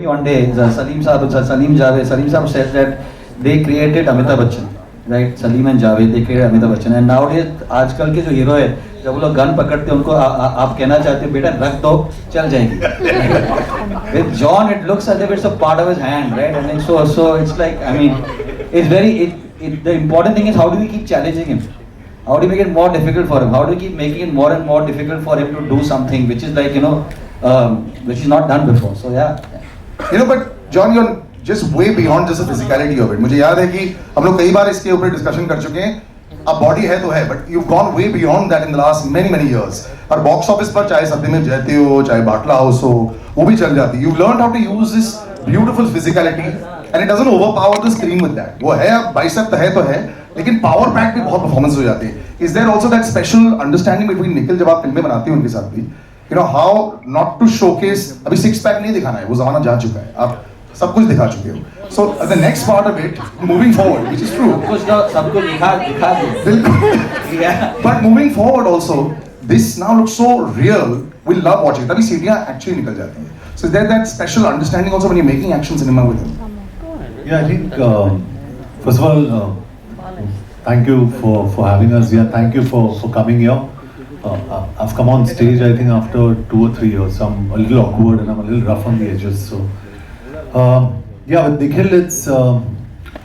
me one day, Salim Saab said that they created Amitabh Bachchan, right? Salim and Javed, they created Amitabh Bachchan. And nowadays, आजकल के जो hero है, जब वो लोग gun पकड़ते हैं, उनको आप कहना चाहते हो बेटा रख दो, चल जाएगी. With John, it looks as if it's a part of his hand, right? And so it's like, I mean, it's very. The important thing is how do we keep challenging him? How do we make it more difficult for him? How do we keep making it more and more difficult for him to do something which is like, which is not done before? So yeah. But John, you're just way beyond just the physicality of it. मुझे याद है कि हम लोग कई बार इसके ऊपर discussion कर चुके हैं. अब बॉडी है तो है, but you've gone way beyond that in the last many years. और बॉक्स ऑफिस पर चाहे सत्यमेव जयते हो, चाहे बाटला हाउस हो, वो भी चल जाती. You've learned how to use this beautiful physicality, and it doesn't overpower the screen with that. वो है, बाइसेप तो है, लेकिन पावर पैक भी बहुत परफॉर्मेंस हो जाती है. Is there also that special understanding between Nikhil जब आप फिल्में बनाते हो उनके साथ भी, how not to showcase, अभी सिक्स पैक नहीं दिखाना है, वो जमाना जा चुका है, आप सब कुछ दिखा चुके हो. So the next part of it, moving forward, which is true. सब कुछ दिखा दो. Yeah. But moving forward also, this now looks so real. We love watching. तभी सीढ़ियाँ actually निकल जाती हैं. So is there that special understanding also when you're making action cinema with him? Yeah, I think first of all, thank you for having us here. Thank you for coming here. I've come on stage I think after 2 or 3 years. So I'm a little awkward and I'm a little rough on the edges. So yeah, with Nikhil, it's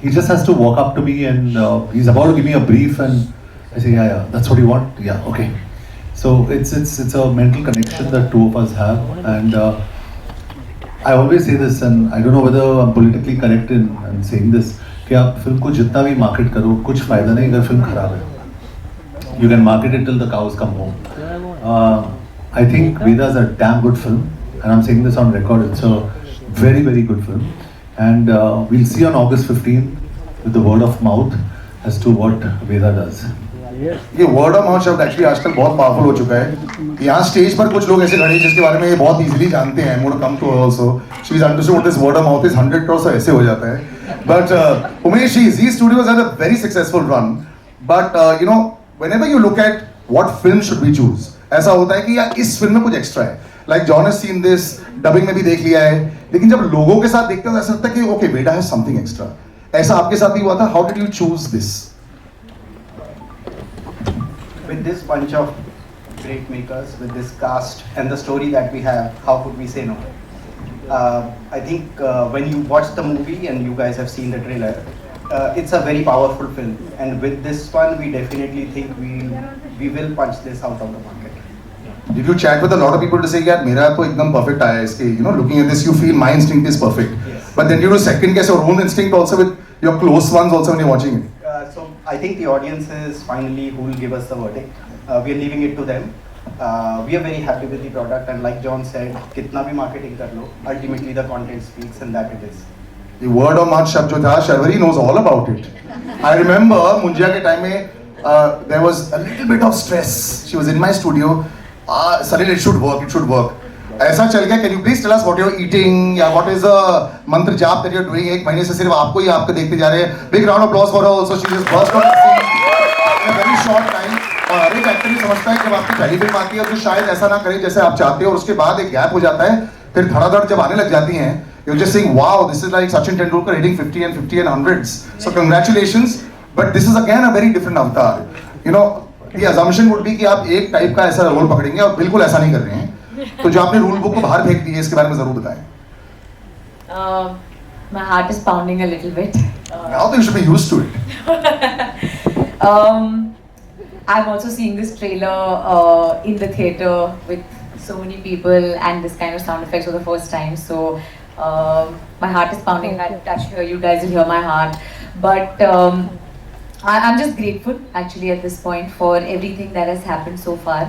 he just has to walk up to me and he's about to give me a brief and I say yeah, that's what you want. Yeah, okay. So it's a mental connection that two of us have, and I always say this, and I don't know whether I'm politically correct in saying this, कि आप film को जितना भी market करो कुछ फायदा नहीं अगर फिल्म खराब है. You can market it till the cows come home. I think Veda is a damn good film, and I'm saying this on record. It's a very good film, and we'll see on August 15th with the word of mouth as to what Veda does. ये word of mouth शब्द actually आजकल बहुत powerful हो चुका है. यहाँ stage पर कुछ लोग ऐसे खड़े हैं जिसके बारे में ये बहुत इजीली जानते हैं. More come to also she is understood this word of mouth is 100 crores, so ऐसे हो जाता है. But Umesh ji, Zee Studios had a very successful run, but whenever you look at what film should we choose, ऐसा होता है कि यार इस फिल्म में कुछ एक्स्ट्रा है. Like John has seen this, dubbing में भी देख लिया है, लेकिन जब लोगों के साथ देखते हैं तो ऐसा लगता है कि ओके बेटा है समथिंग एक्स्ट्रा. ऐसा आपके साथ भी हुआ था? How did you choose this? With this bunch of great makers, with this cast and the story that we have, how could we say no? I think when you watch the movie and you guys have seen the trailer, it's a very powerful film, and with this one we definitely think we will punch this out of the market. Did you chat with a lot of people to say यार मेरा तो एकदम perfect आया है इसके, looking at this you feel my instinct is perfect, yes. But then you second guess your own instinct also with your close ones also when you're watching it. So I think the audience is finally who will give us the verdict. We are leaving it to them. We are very happy with the product, and like John said, कितना भी marketing कर लो, ultimately the content speaks, and that it is. The word of mouth शब्द जो था, Sharvari knows all about it. I remember Munjya के time में there was a little bit of stress. She was in my studio. Salil, it should work. ऐसा चल गया. Can you please tell us what you're eating या what is the मंत्र जाप that you're doing? एक महीने से सिर्फ आपको ही आपको देखते जा रहे हैं. Big round of applause for her also. She just burst on the scene in a very short time. और हर एक एक्टर ही समझता है कि जब आपकी पहली फिल्म आती है तो शायद ऐसा ना करे जैसे आप चाहते हो, और उसके बाद एक गैप हो जाता है. फिर धड़ाधड़ जब आने लग जाती हैं, you're just saying wow, this is like Sachin Tendulkar hitting 50 and hundreds. So congratulations. But this is again a very different avatar. The assumption would be कि आप एक टाइप का ऐसा रोल पकड़ेंगे और बिल्कुल ऐसा नहीं कर रहे हैं. तो जो आपने रूल बुक को बाहर फेंक दी है इसके बारे में जरूर बताएं. My heart is pounding a little bit. Now you should be used to it. I'm also seeing this trailer in the theater with so many people and this kind of sound effects for the first time. So my heart is pounding. I'm sure you guys will hear my heart. But I'm just grateful actually at this point for everything that has happened so far.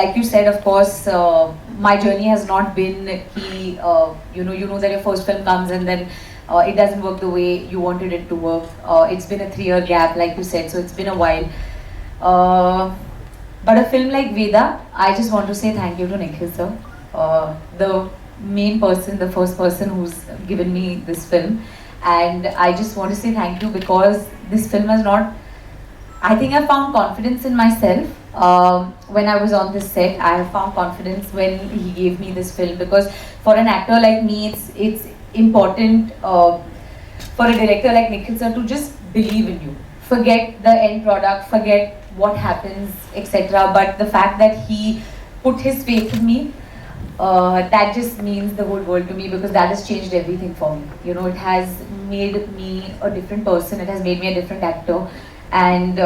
Like you said, of course, my journey has not been you know that your first film comes and then it doesn't work the way you wanted it to work. It's been a 3-year gap, like you said, so it's been a while. But a film like Veda, I just want to say thank you to Nikhil sir, the main person, the first person who's given me this film, and I just want to say thank you because this film has not. I think I found confidence in myself when I was on this set. I have found confidence when he gave me this film, because for an actor like me, it's important for a director like Nikhil sir to just believe in you. Forget the end product, forget what happens, etc. But the fact that he put his faith in me, that just means the whole world to me, because that has changed everything for me. You know, it has made me a different person. It has made me a different actor. And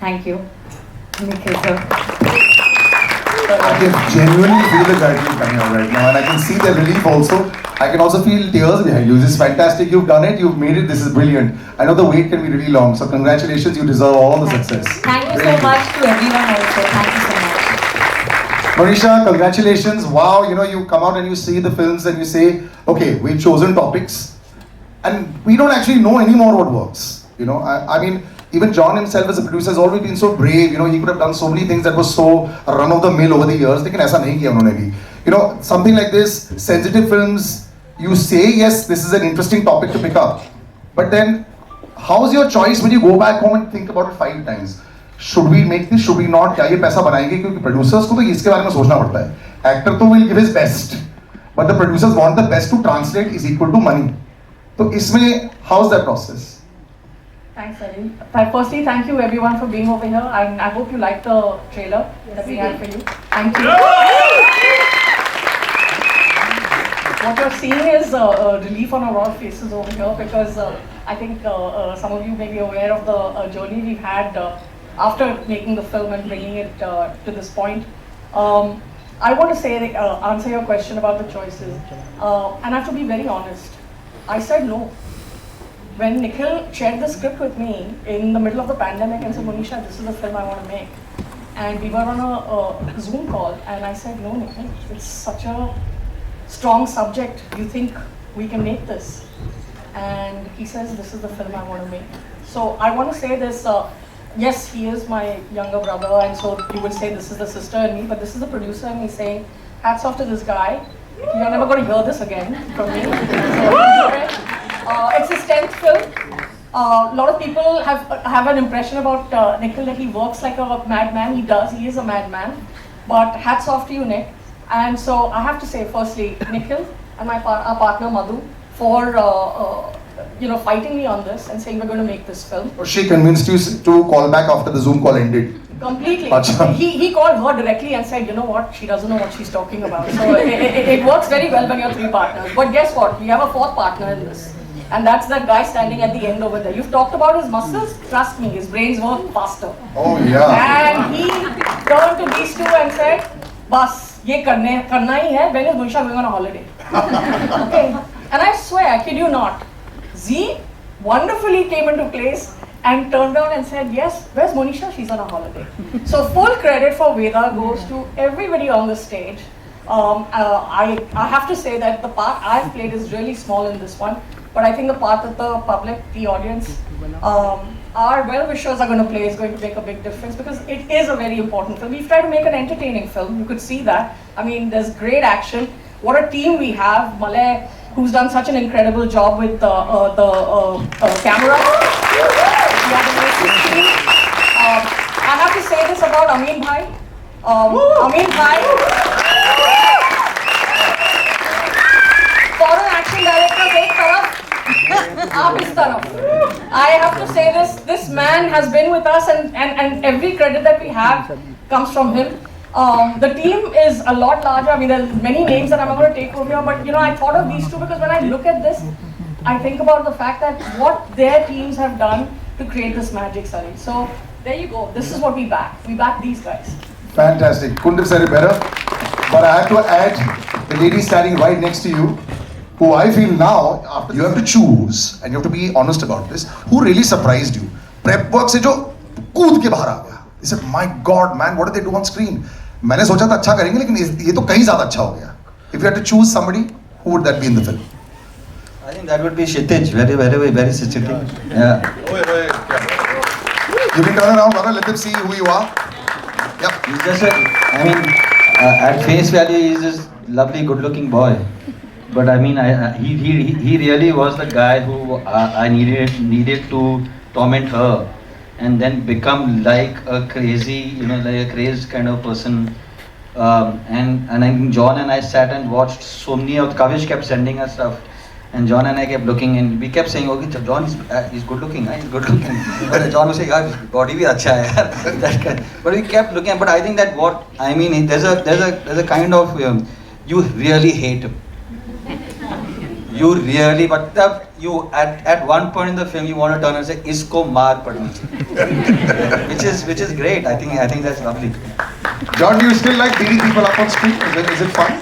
thank you, Nikhil sir. I can genuinely feel the judgment coming out right now, and I can see the relief also. I can also feel tears behind you. This is fantastic. You've done it. You've made it. This is brilliant. I know the wait can be really long, so congratulations. You deserve all the success. Thank you so Really. much to everyone also. Thank you so much. Manisha, congratulations. Wow, you know, you come out and you see the films and you say, okay, we've chosen topics and we don't actually know anymore what works. You know, I mean, even John himself as a producer has always been so brave. You know, he could have done so many things that was so run of the mill over the years. लेकिन ऐसा नहीं किया उन्होंने भी. You know, something like this, sensitive films, you say, yes, this is an interesting topic to pick up. But then, how's your choice when you go back home and think about it 5 times? Should we make this? Should we not? क्या ये पैसा बनाएंगे? क्योंकि producers को तो इसके बारे में सोचना पड़ता है. Actor तो will give his best, but the producers want the best to translate is equal to money. तो इसमें how's that process? Thanks, Salim. Firstly, thank you everyone for being over here. I hope you liked the trailer that we had for you. Thank you. What you're seeing is relief on a lot of faces over here, because I think some of you may be aware of the journey we've had after making the film and bringing it to this point. I want to say, answer your question about the choices, and I have to be very honest. I said no. When Nikhil shared the script with me in the middle of the pandemic and said, Monisha, this is the film I want to make. And we were on a Zoom call, and I said, no, Nikhil, it's such a strong subject. You think we can make this? And he says, this is the film I want to make. So I want to say this, yes, he is my younger brother, and so you would say this is the sister in me, but this is the producer and me saying, hats off to this guy. You're never going to hear this again from me. It's his 10th film. A lot of people have an impression about Nikhil that he works like a madman. He does. He is a madman. But hats off to you, Nick. And so I have to say, firstly, Nikhil and our partner Madhu for fighting me on this and saying we're going to make this film. She convinced you to call back after the Zoom call ended. Completely. Achha. He called her directly and said, you know what, she doesn't know what she's talking about. So it works very well when you're 3 partners. But guess what? We have a 4th partner in this. And that's that guy standing at the end over there. You've talked about his muscles. Trust me, his brains work faster. Oh yeah. And he turned to these two and said, "Bas, ye karna hi hai. When is Monisha going on a holiday?" Okay. And I swear, I kid you not, Z wonderfully came into place and turned around and said, "Yes, where's Monisha? She's on a holiday." So full credit for Veda goes to everybody on the stage. I have to say that the part I've played is really small in this one. But I think the part that the public, the audience, our well-wishers are going to play is going to make a big difference, because it is a very important film. We've tried to make an entertaining film. You could see that. I mean, there's great action. What a team we have. Malay, who's done such an incredible job with the camera. We have an amazing team. I have to say this about Amin Bhai. Amin Bhai. Foreign action directors, ek taraf. I have to say this man has been with us, and every credit that we have comes from him. The team is a lot larger. I mean, there's many names that I'm not going to take over here, but I thought of these two because when I look at this, I think about the fact that what their teams have done to create this magic, Sari. So there you go. This is what we back. We back these guys. Fantastic. Couldn't have said it better. But I have to add the lady standing right next to you, who I feel now, after you have to choose, and you have to be honest about this, who really surprised you? Prep work से जो कूद के बाहर आ गया. He said, my God, man, what did they do on screen? मैंने सोचा था अच्छा करेंगे, लेकिन ये तो कहीं ज़्यादा अच्छा हो गया. If you had to choose somebody, who would that be in the film? I think that would be Kshitij, very sensitive. Yeah. You can turn around, brother. Let them see who you are. Yep. He's just at face value, he's just lovely, good-looking boy. But I mean, he really was the guy who I needed to torment her. and then become like a crazy, like a crazed kind of person. And I think John and I sat and watched so many of Kavish kept sending us stuff. And John and I kept looking and we kept saying, okay, John is good looking, he's good looking. But John would say, yaar, his body bhi acha hai. That kind. But we kept looking. But I think that what I mean, there's a kind of you really hate him. You really, but you at one point in the film you want to turn and say, "Isko maar padni," which is great. I think that's lovely. John, do you still like beating people up on screen? Is it fun?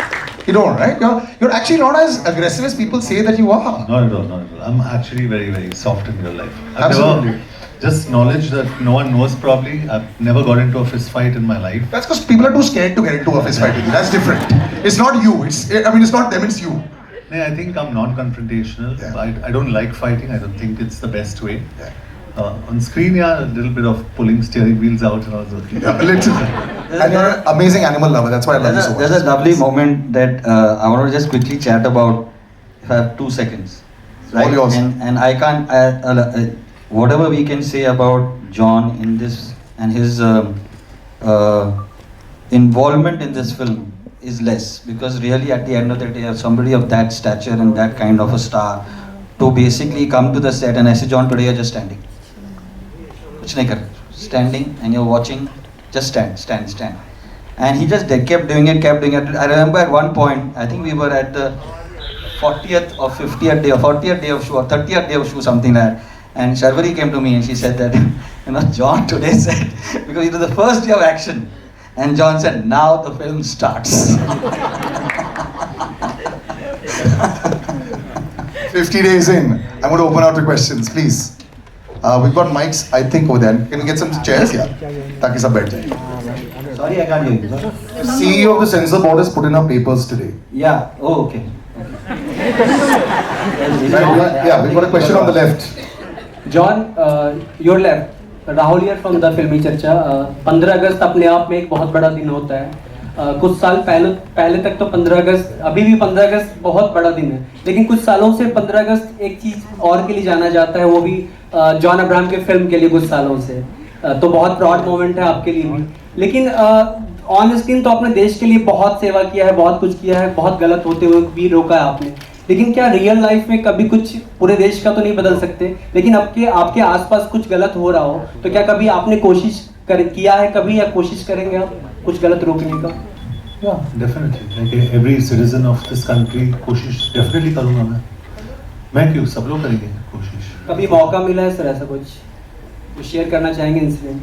You don't, right? You're actually not as aggressive as people say that you are. Not at all, not at all. I'm actually very, very soft in real life. I've Absolutely. never, just knowledge that no one knows probably. I've never got into a fist fight in my life. That's because people are too scared to get into a fist fight with you. That's different. It's not you. It's not them. It's you. Yeah, I think I'm non-confrontational. Yeah. I don't like fighting. I don't think it's the best way. Yeah. On screen, yeah, a little bit of pulling steering wheels out and all those things. Yeah, literally. And you're an amazing animal lover. That's why I love you so much. There's a lovely moment that I want to just quickly chat about. If I have 2 seconds, All yours. And I can't. Whatever we can say about John in this and his involvement in this film is less, because really at the end of the day, somebody of that stature and that kind of a star to basically come to the set and I say, John, today you're just standing. Kuch nahi kar rahe. Standing and you're watching, just stand. And he just kept doing it. I remember at one point, I think we were at the 40th or 50th day or 40th day of shoot or 30th day of shoot, something like that. And Sharvari came to me and she said that, John today said, because it was the first day of action. And John said, now the film starts. 50 days in. I'm going to open out to questions, please. We've got mics, I think, over there. Can we get some chairs? Yeah. Taki sab baith jaye. Sorry, I can't hear you. Sorry. CEO of the censor board has put in our papers today. Yeah, oh, okay. Yeah, we've got a question on the left. John, your left. Rahul here from the फिल्मी चर्चा. 15 अगस्त अपने आप में एक बहुत बड़ा दिन होता है. कुछ साल पहले तक तो 15 अगस्त, अभी भी 15 अगस्त बहुत बड़ा दिन है, लेकिन कुछ सालों से 15 अगस्त एक चीज और के लिए जाना जाता है, वो भी जॉन अब्राहम के फिल्म के लिए कुछ सालों से. तो बहुत प्राउड मोमेंट है आपके लिए भी. लेकिन ऑन स्क्रीन तो आपने देश के लिए बहुत सेवा किया है, बहुत कुछ किया है, बहुत गलत होते हुए भी रोका है आपने. लेकिन क्या रियल लाइफ में कभी कुछ, पूरे देश का तो नहीं बदल सकते, लेकिन आपके आसपास कुछ गलत हो रहा हो तो क्या कभी आपने कोशिश किया है कभी, या कोशिश करेंगे आप कुछ गलत रोकने का? Yeah, definitely. Like every citizen of this country, कोशिश definitely करूँगा मैं क्यों, सब लोग करेंगे कोशिश. कभी मौका मिला है सर ऐसा कुछ शेयर करना चाहेंगे incident?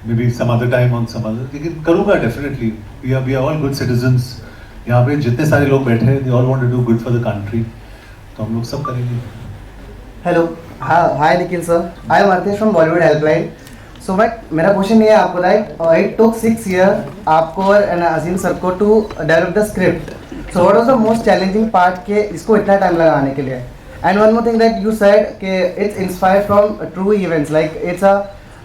Maybe some other time on some other, लेकिन करूँगा definitely. We are all good citizens. यहाँ पे जितने सारे लोग बैठे हैं, they all want to do good for the country. तो हम लोग सब करेंगे. Hello, hi Nikhil sir, I am Arthesh from Bollywood helpline. So but मेरा क्वेश्चन ये है आपको, राइट, इट टुक 6 ईयर आपको और अजीम सर को to develop the script. So what was the most challenging part के इसको इतना टाइम लगाने के लिए? And one more thing that you said कि it's inspired from true events, like it's a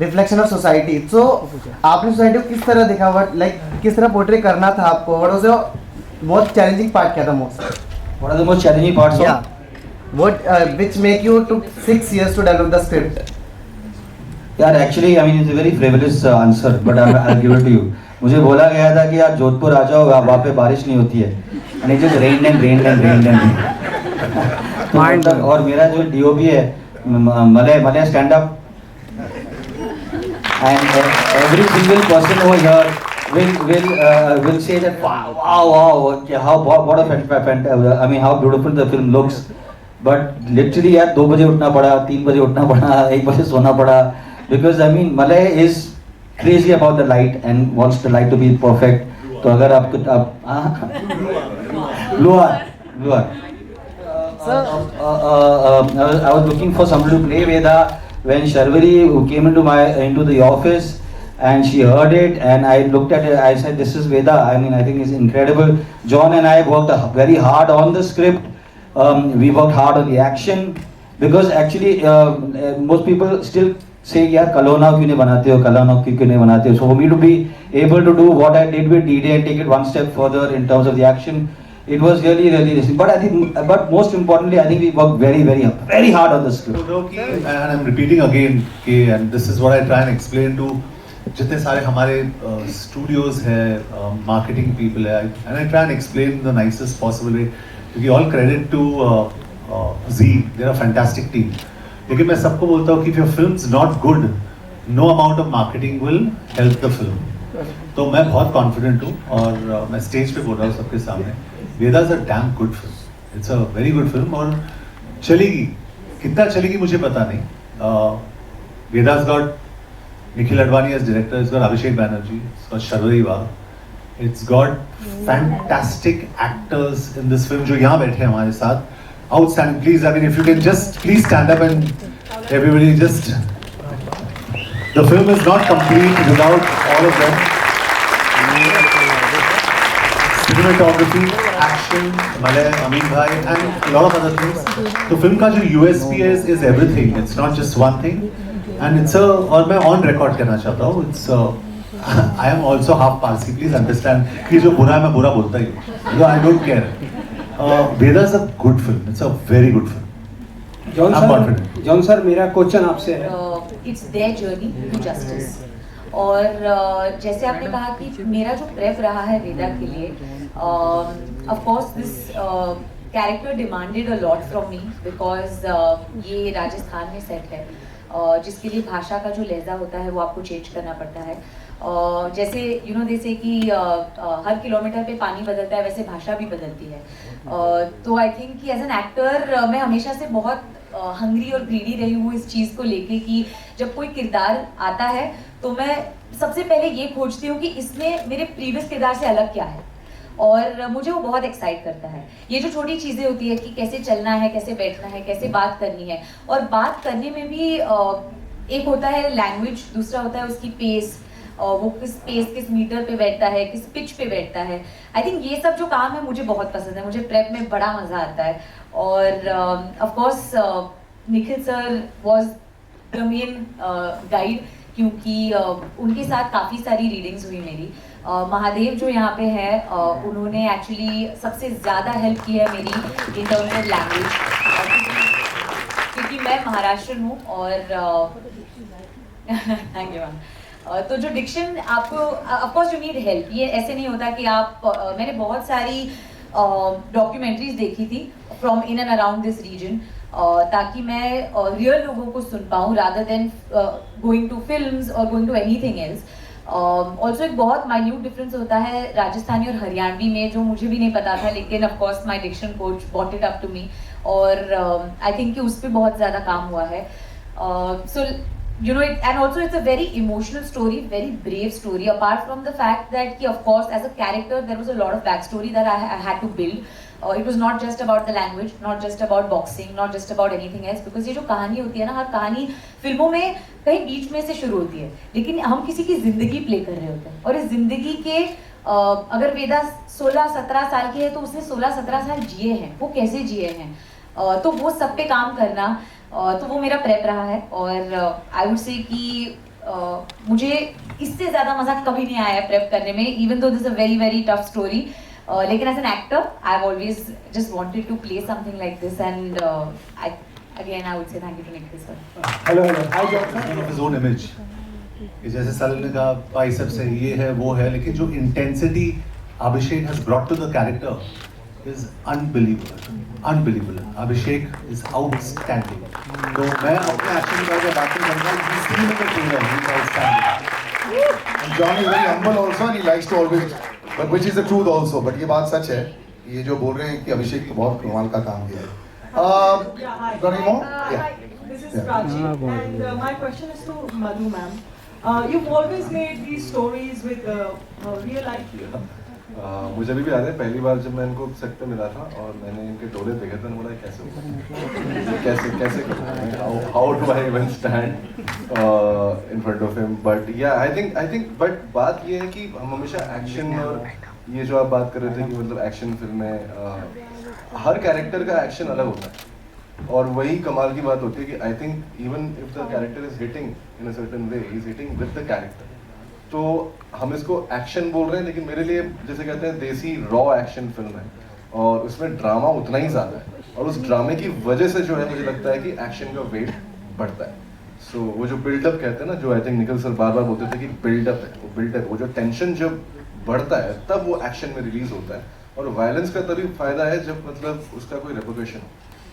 reflection of society. So आपने society को किस तरह देखा, लाइक किस तरह पोर्ट्रे करना था आपको? What was your most challenging part क्या था most? What are the most challenging parts? Yeah. What which make you took 6 years to develop the script? Yeah, actually, I mean, it's a very frivolous answer, but I'll give it to you. मुझे बोला गया था कि आप जोधपुर आ जाओ, वहाँ पे बारिश नहीं होती है. And it just rained and rained and rained and rained. तो मतलब, और मेरा जो DOP है, Malay stand up, and every single person over here will say that wow, what a fantastic, I mean, how beautiful the film looks. But literally यार 2 बजे उठना पड़ा, 3 बजे उठना पड़ा, 1 बजे सोना पड़ा, because I mean Malay is crazy about the light and wants the light to be perfect. तो अगर आपको Luar. I was looking for somebody to play Veda when Sharvari came into the office. And she heard it, and I looked at it. I said, "This is Veda. I mean, I think it's incredible." John and I worked very hard on the script. We worked hard on the action, because actually most people still say, "यार कलोना क्यों नहीं बनाते हो? कलोना क्यों नहीं बनाते हो?" So for me to be able to do what I did with D-Day and take it one step further in terms of the action, it was really interesting. But I think, but most importantly, I think we worked very hard on the script. And I'm repeating again, and this is what I try and explain to जितने सारे हमारे studios है, marketing people है, and I try and explain in the nicest possible way. क्योंकि all credit to Z, they're a fantastic team. लेकिन मैं सबको बोलता हूँ कि if your film's not good, no amount of marketing will help the film. तो मैं बहुत कॉन्फिडेंट हूँ और मैं स्टेज पे बोल रहा हूँ सबके सामने, Vedaa is a damn good film, it's a very good film और चलेगी, कितना चलेगी मुझे पता नहीं. वेदा's got Nikhil Advani as director, it's got Abhishek Banerjee, it's got Sharvari Wagh, it's got fantastic actors in this film जो यहाँ बैठे हैं हमारे साथ, outstanding. Please, I mean, if you can just please stand up and everybody just, the film is not complete without all of them. Cinematography, action, Malay, Amin Bhai, and a lot of other things. तो film का जो USP is everything. It's not just one thing, and it's a, और मैं on record कहना चाहता हूँ. It's I am also half Parsi. Please understand कि जो बुरा है मैं बुरा बोलता ही हूँ. I don't care. Veda is a good film. It's a very good film. John sir मेरा क्वेश्चन आपसे है. It's their journey to justice. और जैसे आपने कहा कि मेरा जो प्रेप रहा है वेदा के लिए, of course this character demanded a lot from me because ये राजस्थान में सेट है, जिसके लिए भाषा का जो लहजा होता है वो आपको चेंज करना पड़ता है. जैसे जैसे कि हर किलोमीटर पे पानी बदलता है वैसे भाषा भी बदलती है. तो आई थिंक कि एज एन एक्टर मैं हमेशा से बहुत हंग्री और ग्रीडी रही हूँ इस चीज़ को लेके कि जब कोई किरदार आता है तो मैं सबसे पहले ये खोजती हूँ कि इसमें मेरे प्रीवियस किरदार से अलग क्या है, और मुझे वो बहुत एक्साइट करता है. ये जो छोटी चीज़ें होती है कि कैसे चलना है, कैसे बैठना है, कैसे बात करनी है, और बात करने में भी एक होता है लैंग्वेज, दूसरा होता है उसकी पेस, वो किस पेस, किस मीटर पे बैठता है, किस पिच पे बैठता है. आई थिंक ये सब जो काम है मुझे बहुत पसंद है, मुझे प्रेप में बड़ा मज़ा आता है. और of course Nikhil sir was the main guide, क्योंकि उनके साथ काफ़ी सारी रीडिंग्स हुई मेरी. महादेव जो यहाँ पे है उन्होंने एक्चुअली सबसे ज़्यादा हेल्प की है मेरी इन टर्म्स ऑफ लैंग्वेज, क्योंकि मैं महाराष्ट्र हूँ और थैंक यू मैम. तो जो डिक्शन आपको of course you need help. ये ऐसे नहीं होता कि आप मैंने बहुत सारी डॉक्यूमेंट्रीज देखी थी from in and around this region, ताकि मैं रियल लोगों को सुन पाऊँ rather than going to films और going to anything else. Also एक बहुत माइन्यूट डिफरेंस होता है राजस्थानी और हरियाणवी में, जो मुझे भी नहीं पता था, लेकिन of course my diction coach bought it up to me, और आई थिंक कि उस पर बहुत ज़्यादा काम हुआ है. सो and also it's a very emotional story, very brave story, apart from the fact that of course as a character there was a lot of backstory that I had to build. It was not just about the language, not just about boxing, not just about anything else, because ये जो कहानी होती है ना, हर कहानी फिल्मों में कहीं बीच में से शुरू होती है, लेकिन हम किसी की जिंदगी प्ले कर रहे होते हैं, और इस जिंदगी के अगर वेदा 16-17 साल की है तो उसने 16-17 साल जिए हैं, वो कैसे जिए हैं, तो वो सब पे काम करना, तो वो मेरा प्रेप रहा है. और आई वुड से कि मुझे इससे ज़्यादा मज़ा कभी नहीं आया है प्रेप करने में, even though this a very very tough story. लेकिन as an actor I have always just wanted to play something like this, and I again I would say thank you to Nikhil sir. Hello hi John. His own image. कि जैसे सलिल ने कहा biceps है, ये है वो है, लेकिन जो intensity Abhishek has brought to the character is unbelievable. Abhishek is outstanding. तो मैं अपने एक्शन के बारे में बात करूँगा, he's still in the trailer, he's outstanding. And John is very humble also, and he likes to always, but which is the truth also. But ये बात सच है, ये जो बोल रहे हैं कि अभिषेक तो बहुत कमाल का काम किया है. got any more? Hi, this is Prachi, and my question is to Madhu ma'am. You've always made these stories with real life. मुझे भी याद है पहली बार जब मैं इनको सेट पे मिला था और मैंने इनके डोले देखे थे, बोला कैसे how do I even stand in front of him. But या आई थिंक बट बात ये है कि हम हमेशा एक्शन, और ये जो आप बात कर रहे थे कि मतलब एक्शन फिल्में हर कैरेक्टर का एक्शन अलग होता है, और वही कमाल की बात होती है कि I think even if the character is hitting in a certain way, he is hitting with the character. तो हम इसको एक्शन बोल रहे हैं, लेकिन मेरे लिए जैसे कहते हैं देसी रॉ एक्शन फिल्म है. और उसमें ड्रामा उतना ही ज़्यादा है, और उस ड्रामे की वजह से जो है मुझे लगता है कि एक्शन का वेट बढ़ता है. सो वो जो बिल्डअप कहते हैं ना, जो आई थिंक निखिल सर बार बार बोलते थे कि बिल्डअप है, वो बिल्डअप, वो जो टेंशन जब बढ़ता है तब वो एक्शन में रिलीज होता है. और वायलेंस का तभी फायदा है जब मतलब उसका कोई रेपुटेशन हो.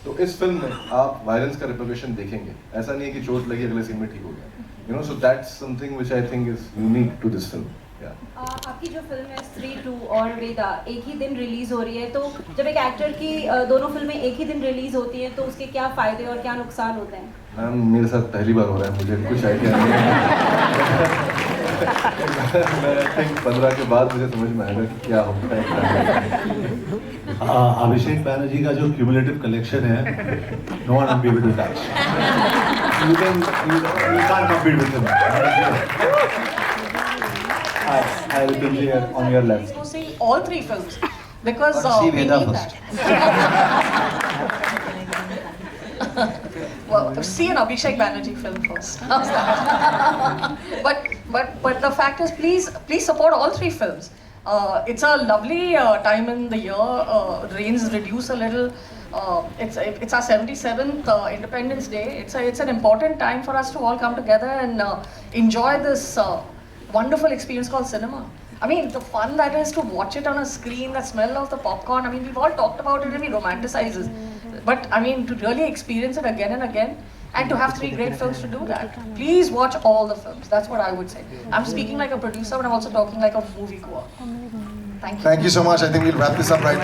तो इस फिल्म में आप वायलेंस का रेपुटेशन देखेंगे. ऐसा नहीं है कि चोट लगी अगले सीन में ठीक हो गया. You know, so that's something which I think is unique to this film. आपकी जो फिल्म है स्त्री 2 और वेदा एक ही दिन रिलीज हो रही है, तो जब एक एक्टर की दोनों फिल्में एक ही दिन रिलीज होती हैं तो उसके क्या फायदे और क्या नुकसान होते हैं? मैम मेरे साथ पहली बार हो रहा है, मुझे कुछ आइडिया नहीं है. मैं आई थिंक 15 के बाद मुझे समझ में आएगा कि क्या होता है. अभिषेक बैनर्जी का जो क्यूमुलेटिव कलेक्शन है, no one will be able to touch. You can't compete with him. I will be here on your left. Go see all 3 films because But see we Veda need first. that. Well, see an Abhishek Banerjee film first. How's that? but the fact is, please support all 3 films. It's a lovely time in the year. Rains reduce a little. It's our 77th Independence Day. It's an important time for us to all come together and enjoy this wonderful experience called cinema. I mean, the fun that is to watch it on a screen, the smell of the popcorn. I mean, we've all talked about it and we romanticize it. But I mean, to really experience it again and again, and to have 3 great films to do that. Please watch all the films. That's what I would say. I'm speaking like a producer, but I'm also talking like a moviegoer. Thank you. Thank you so much. I think we'll wrap this up right now.